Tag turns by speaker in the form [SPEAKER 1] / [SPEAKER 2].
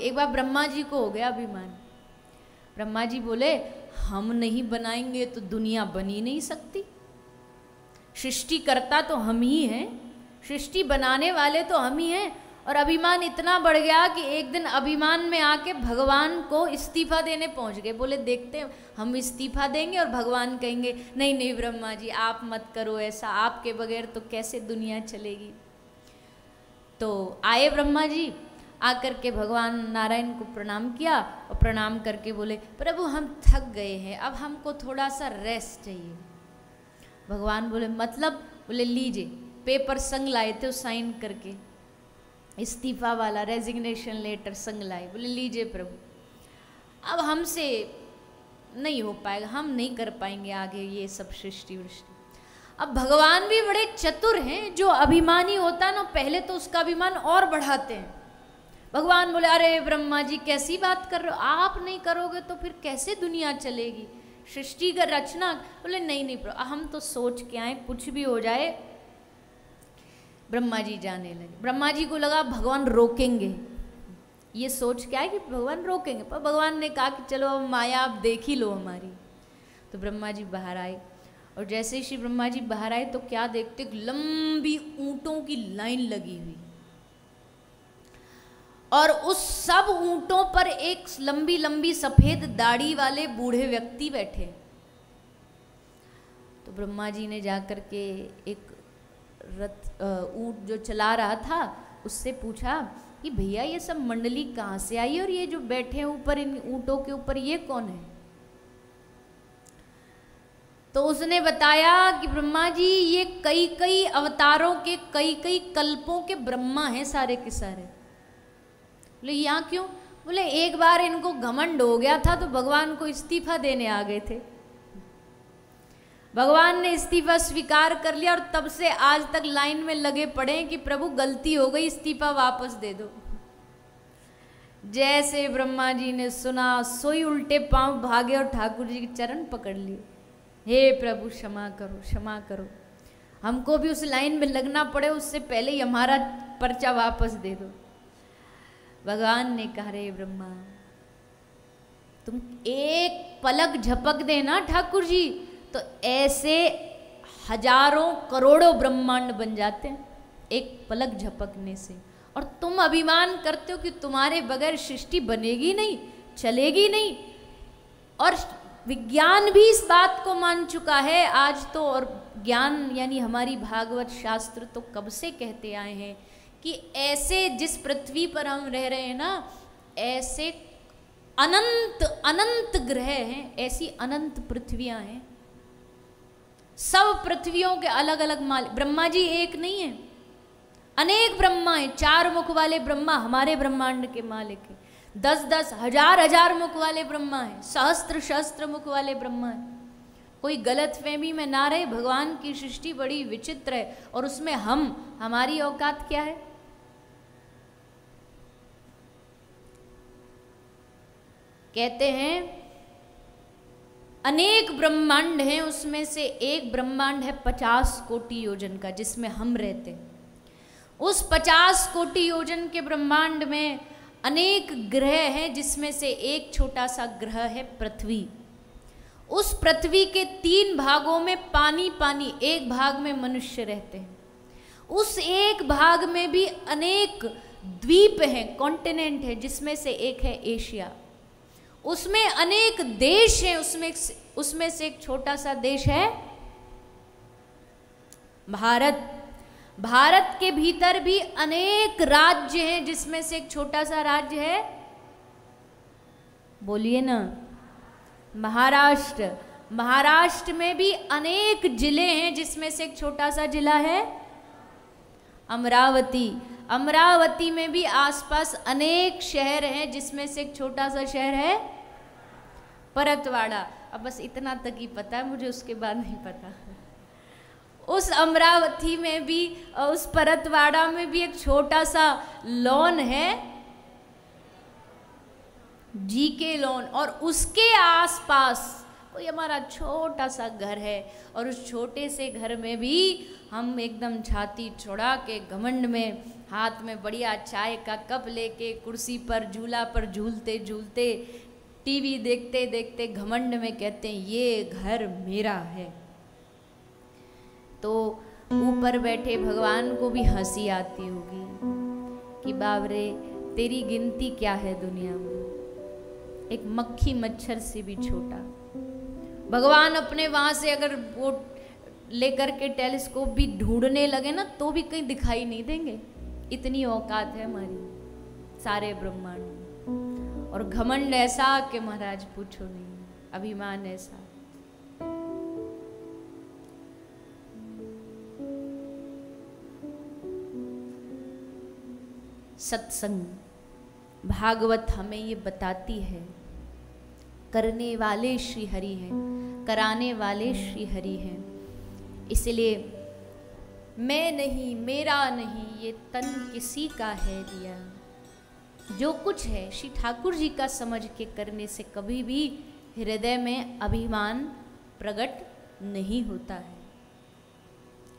[SPEAKER 1] एक बार ब्रह्मा जी को हो गया अभिमान। ब्रह्मा जी बोले हम नहीं बनाएंगे तो दुनिया बन ही नहीं सकती, सृष्टिकर्ता तो हम ही हैं, सृष्टि बनाने वाले तो हम ही हैं। और अभिमान इतना बढ़ गया कि एक दिन अभिमान में आके भगवान को इस्तीफा देने पहुंच गए। बोले देखते हैं हम इस्तीफा देंगे और भगवान कहेंगे नहीं नहीं ब्रह्मा जी आप मत करो ऐसा, आपके बगैर तो कैसे दुनिया चलेगी। तो आए ब्रह्मा जी, आकर के भगवान नारायण को प्रणाम किया और प्रणाम करके बोले प्रभु हम थक गए हैं, अब हमको थोड़ा सा रेस्ट चाहिए। भगवान बोले मतलब? बोले लीजिए, पेपर संग लाए थे, साइन करके इस्तीफा वाला रेजिग्नेशन लेटर संग लाए। बोले लीजिए प्रभु, अब हमसे नहीं हो पाएगा, हम नहीं कर पाएंगे आगे ये सब सृष्टि वृष्टि। अब भगवान भी बड़े चतुर हैं, जो अभिमानी होता है ना पहले तो उसका अभिमान और बढ़ाते हैं। भगवान बोले अरे ब्रह्मा जी कैसी बात कर रहे हो, आप नहीं करोगे तो फिर कैसे दुनिया चलेगी, सृष्टि का रचना। बोले नहीं नहीं प्रभु हम तो सोच के आए कुछ भी हो जाए। ब्रह्मा जी जाने लगे। ब्रह्मा जी को लगा भगवान रोकेंगे, ये सोच के आए कि भगवान रोकेंगे, पर भगवान ने कहा कि चलो अब माया आप देख ही लो हमारी। तो ब्रह्मा जी बाहर आए और जैसे ही श्री ब्रह्मा जी बाहर आए तो क्या देखते, लंबी ऊंटों की लाइन लगी हुई और उस सब ऊंटों पर एक लंबी लंबी सफेद दाढ़ी वाले बूढ़े व्यक्ति बैठे। तो ब्रह्मा जी ने जाकर के एक रथ ऊंट जो चला रहा था उससे पूछा कि भैया ये सब मंडली कहाँ से आई और ये जो बैठे हैं ऊपर इन ऊंटों के ऊपर ये कौन है। तो उसने बताया कि ब्रह्मा जी ये कई कई अवतारों के कई कई कल्पों के ब्रह्मा हैं सारे के सारे। बोले यहाँ क्यों? बोले एक बार इनको घमंड हो गया था तो भगवान को इस्तीफा देने आ गए थे, भगवान ने इस्तीफा स्वीकार कर लिया और तब से आज तक लाइन में लगे पड़े कि प्रभु गलती हो गई इस्तीफा वापस दे दो। जैसे ब्रह्मा जी ने सुना सोई उल्टे पांव भागे और ठाकुर जी के चरण पकड़ लिए, हे प्रभु क्षमा करो क्षमा करो, हमको भी उस लाइन में लगना पड़े उससे पहले ही हमारा पर्चा वापस दे दो। भगवान ने कहा रे ब्रह्मा तुम एक पलक झपक देना ठाकुर जी तो ऐसे हजारों करोड़ों ब्रह्मांड बन जाते हैं एक पलक झपकने से, और तुम अभिमान करते हो कि तुम्हारे बगैर सृष्टि बनेगी नहीं चलेगी नहीं। और विज्ञान भी इस बात को मान चुका है आज तो, और ज्ञान यानी हमारी भागवत शास्त्र तो कब से कहते आए हैं कि ऐसे जिस पृथ्वी पर हम रह रहे हैं ना ऐसे अनंत अनंत ग्रह हैं, ऐसी अनंत पृथ्वियां हैं, सब पृथ्वियों के अलग अलग मालिक। ब्रह्मा जी एक नहीं है, अनेक ब्रह्मा हैं, 4 मुख वाले ब्रह्मा हमारे ब्रह्मांड के मालिक हैं, 10-10 हजार मुख वाले ब्रह्मा हैं, सहस्त्र मुख वाले ब्रह्मा हैं। कोई गलत फहमी में ना रहे, भगवान की सृष्टि बड़ी विचित्र है और उसमें हमारी औकात क्या है। कहते हैं अनेक ब्रह्मांड हैं, उसमें से एक ब्रह्मांड है 50 कोटि योजन का जिसमें हम रहते हैं। उस 50 कोटि योजन के ब्रह्मांड में अनेक ग्रह हैं जिसमें से एक छोटा सा ग्रह है पृथ्वी। उस पृथ्वी के 3 भागों में पानी पानी, एक भाग में मनुष्य रहते हैं। उस एक भाग में भी अनेक द्वीप हैं, कॉन्टिनेंट है, जिसमें से एक है एशिया। उसमें अनेक देश हैं, उसमें से एक छोटा सा देश है भारत। भारत के भीतर भी अनेक राज्य हैं जिसमें से एक छोटा सा राज्य है, बोलिए ना, महाराष्ट्र। महाराष्ट्र में भी अनेक जिले हैं जिसमें से एक छोटा सा जिला है अमरावती। अमरावती में भी आसपास अनेक शहर हैं जिसमें से एक छोटा सा शहर है परतवाड़ा। अब बस इतना तक ही पता है मुझे, उसके बाद नहीं पता। उस अमरावती में भी, उस परतवाड़ा में भी एक छोटा सा लॉन है, जीके लॉन, और उसके आसपास कोई हमारा छोटा सा घर है और उस छोटे से घर में भी हम एकदम छाती चौड़ा के घमंड में हाथ में बढ़िया चाय का कप लेके कुर्सी पर झूला पर झूलते झूलते टीवी देखते देखते घमंड में कहते हैं ये घर मेरा है। तो ऊपर बैठे भगवान को भी हंसी आती होगी कि बाबरे तेरी गिनती क्या है दुनिया में, एक मक्खी मच्छर से भी छोटा। भगवान अपने वहां से अगर वो लेकर के टेलीस्कोप भी ढूंढने लगे ना तो भी कहीं दिखाई नहीं देंगे, इतनी औकात है हमारी सारे ब्रह्मांड में। और घमंड ऐसा कि महाराज पूछो नहीं, अभिमान ऐसा। सत्संग भागवत हमें ये बताती है, करने वाले श्री हरि हैं, कराने वाले श्री हरि हैं। इसलिए मैं नहीं मेरा नहीं ये तन किसी का है दिया, जो कुछ है श्री ठाकुर जी का समझ के करने से कभी भी हृदय में अभिमान प्रकट नहीं होता है।